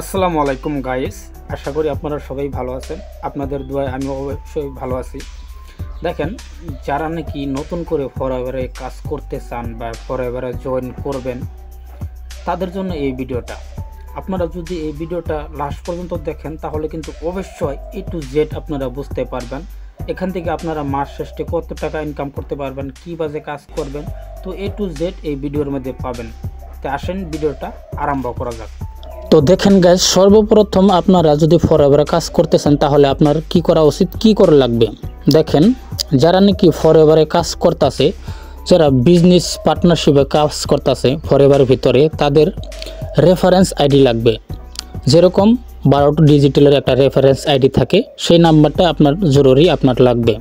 আসসালামু আলাইকুম গাইস, আশা করি আপনারা সবাই ভালো আছেন। আপনাদের দোয়ায় আমি অবশ্যই ভালো আছি। দেখেন, যারা নাকি নতুন করে ফরএভারে কাজ করতে চান বা ফরএভারে জয়েন করবেন, তাদের জন্য এই ভিডিওটা। আপনারা যদি এই ভিডিওটা লাস্ট পর্যন্ত দেখেন তাহলে কিন্তু অবশ্যই A to Z আপনারা বুঝতে পারবেন। এখান থেকে আপনারা মাস শেষে কত টাকা ইনকাম করতে পারবেন, কী বাজে কাজ করবেন, তো A to Z এই ভিডিওর মধ্যে পাবেন। তো আসেন ভিডিওটা আরম্ভ করা যাক। তো দেখেন গাইস, সর্বপ্রথম আপনারা যদি ফরএভারে কাজ করতেছেন তাহলে আপনার কি করা উচিত, কি করা লাগবে। দেখেন, যারা নাকি ফরএভারে কাজ করতেছে, যারা বিজনেস পার্টনারশিপে কাজ করতেছে ফরএভারের ভিতরে, তাদের রেফারেন্স আইডি লাগবে। যেরকম 12 ডিজিটালের একটা রেফারেন্স আইডি থাকে, সেই নাম্বারটা আপনার জরুরি আপনার লাগবে।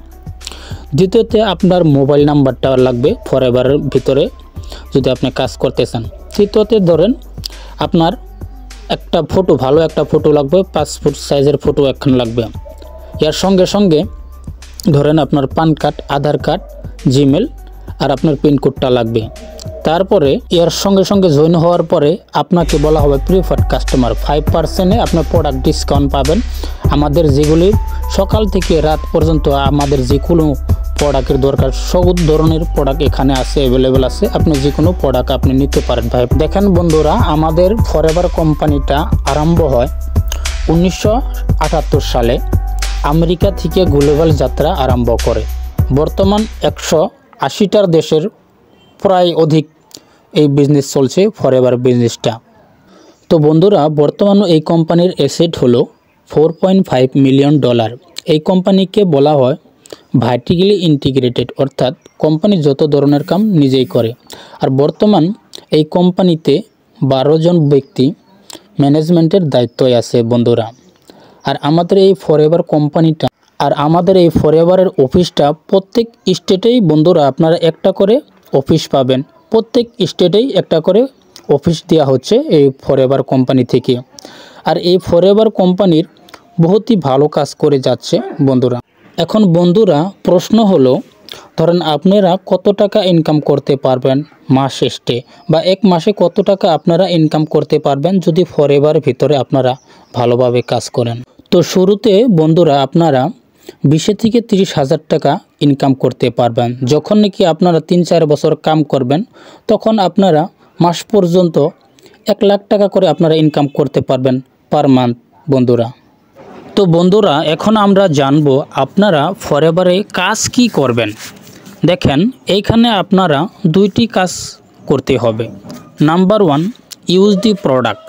দ্বিতীয়তে আপনার মোবাইল নাম্বারটা লাগবে ফরএভারের ভিতরে যদি আপনি কাজ করতেছেন। তৃতীয়তে ধরেন আপনার একটা ফটো, ভালো একটা ফটো লাগবে, পাসপোর্ট সাইজের ফটো একখান লাগবে। এর সঙ্গে সঙ্গে ধরেন আপনার পান কার্ড, আধার কার্ড, জিমেল আর আপনার পিনকোডটা লাগবে। তারপরে এর সঙ্গে সঙ্গে জয়েন হওয়ার পরে আপনাকে বলা হবে প্রিফার্ড কাস্টমার, 5% আপনার প্রোডাক্ট ডিসকাউন্ট পাবেন। আমাদের যেগুলি সকাল থেকে রাত পর্যন্ত আমাদের যে কোনো প্রোডাক্টের দরকার, সব ধরনের প্রোডাক্ট এখানে আছে, অ্যাভেলেবেল আছে। আপনি যে কোনো প্রোডাক্ট আপনি নিতে পারেন ভাই। দেখেন বন্ধুরা, আমাদের ফরএভার কোম্পানিটা আরম্ভ হয় 1978 সালে। আমেরিকা থেকে গ্লোবাল যাত্রা আরম্ভ করে। বর্তমান 180টার দেশের প্রায় অধিক এই বিজনেস চলছে, ফরএভার বিজনেসটা। তো বন্ধুরা, বর্তমানে এই কোম্পানির অ্যাসেট হলো $4.5 মিলিয়ন। এই কোম্পানিকে বলা হয় ভার্টিক্যালি ইন্টিগ্রেটেড, অর্থাৎ কোম্পানি যত ধরনের কাম নিজেই করে। আর বর্তমান এই কোম্পানিতে 12 জন ব্যক্তি ম্যানেজমেন্টের দায়িত্বে আছে বন্ধুরা। আর আমাদের এই ফরএভারের অফিসটা প্রত্যেক স্টেটেই বন্ধুরা আপনারা একটা করে অফিস পাবেন। প্রত্যেক স্টেটেই একটা করে অফিস দেওয়া হচ্ছে এই ফরএভার কোম্পানি থেকে। আর এই ফরএভার কোম্পানির বহুতই ভালো কাজ করে যাচ্ছে বন্ধুরা। এখন বন্ধুরা প্রশ্ন হলো, ধরেন আপনারা কত টাকা ইনকাম করতে পারবেন মাস শেষে, বা এক মাসে কত টাকা আপনারা ইনকাম করতে পারবেন যদি ফরএভার ভিতরে আপনারা ভালোভাবে কাজ করেন। তো শুরুতে বন্ধুরা আপনারা 20 থেকে 30 হাজার টাকা ইনকাম করতে পারবেন। যখন নাকি আপনারা 3-4 বছর কাম করবেন, তখন আপনারা মাস পর্যন্ত 1 লাখ টাকা করে আপনারা ইনকাম করতে পারবেন পার মান্থ বন্ধুরা। তো বন্ধুরা, এখন আমরা জানবো আপনারা ফরএভারে কাজ কি করবেন। দেখেন, এইখানে আপনারা 2টি কাজ করতে হবে। Number 1, use the product.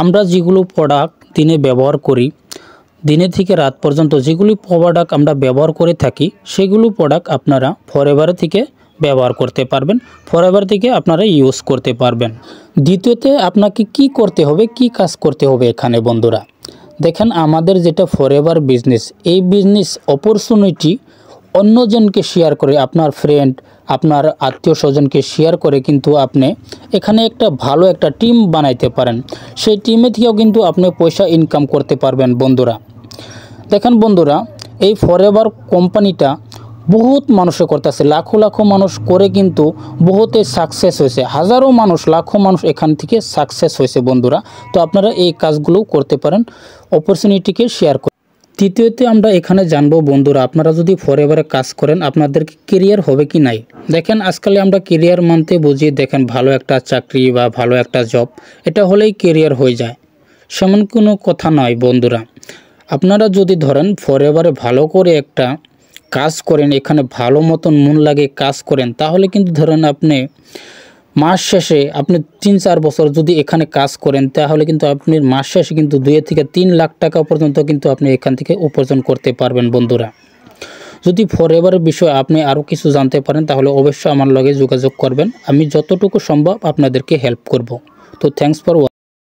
আমরা যেগুলো প্রোডাক্ট দিনে ব্যবহার করি, দিনে থেকে রাত পর্যন্ত যেগুলি প্রোডাক্ট আমরা ব্যবহার করে থাকি, সেগুলো প্রোডাক্ট আপনারা ফরএভার থেকে ব্যবহার করতে পারবেন, ফরএভার থেকে আপনারা ইউজ করতে পারবেন। দ্বিতীয়তে আপনাকে কি করতে হবে, কি কাজ করতে হবে এখানে বন্ধুরা। দেখেন, আমাদের যেটা ফরএভার বিজনেস, এই বিজনেস অপরচুনিটি অন্যজনকে শেয়ার করে, আপনার ফ্রেন্ড, আপনার আত্মীয় স্বজনকে শেয়ার করে কিন্তু আপনি এখানে একটা ভালো একটা টিম বানাইতে পারেন। সেই টিমে থেকেও কিন্তু আপনি পয়সা ইনকাম করতে পারবেন বন্ধুরা। দেখেন বন্ধুরা, এই ফরএভার কোম্পানিটা বহুত মানুষে করতেছে, লাখো লাখো মানুষ করে কিন্তু বহুতে সাকসেস হয়েছে। হাজারো মানুষ, লাখো মানুষ এখান থেকে সাকসেস হয়েছে বন্ধুরা। তো আপনারা এই কাজগুলো করতে পারেন, অপরচুনিটিকে শেয়ার করুন। তৃতীয়তে আমরা এখানে জানবো বন্ধুরা, আপনারা যদি ফরএভারে কাজ করেন আপনাদের কেরিয়ার হবে কি নাই। দেখেন, আজকালে আমরা কেরিয়ার মানতে বুঝি, দেখেন ভালো একটা চাকরি বা ভালো একটা জব, এটা হলেই কেরিয়ার হয়ে যায়, সেমন কোনো কথা নয় বন্ধুরা। আপনারা যদি ধরেন ফরএভারে ভালো করে একটা কাজ করেন, এখানে ভালো মতন মন লাগে কাজ করেন, তাহলে কিন্তু ধরেন আপনি মাস শেষে আপনি 3-4 বছর যদি এখানে কাজ করেন, তাহলে কিন্তু আপনি মাস শেষে কিন্তু 2 থেকে 3 লাখ টাকা পর্যন্ত কিন্তু আপনি এখান থেকে উপার্জন করতে পারবেন বন্ধুরা। যদি ফরএভারের বিষয়ে আপনি আরও কিছু জানতে পারেন তাহলে অবশ্যই আমার লগে যোগাযোগ করবেন, আমি যতটুকু সম্ভব আপনাদেরকে হেল্প করব। তো থ্যাঙ্কস ফর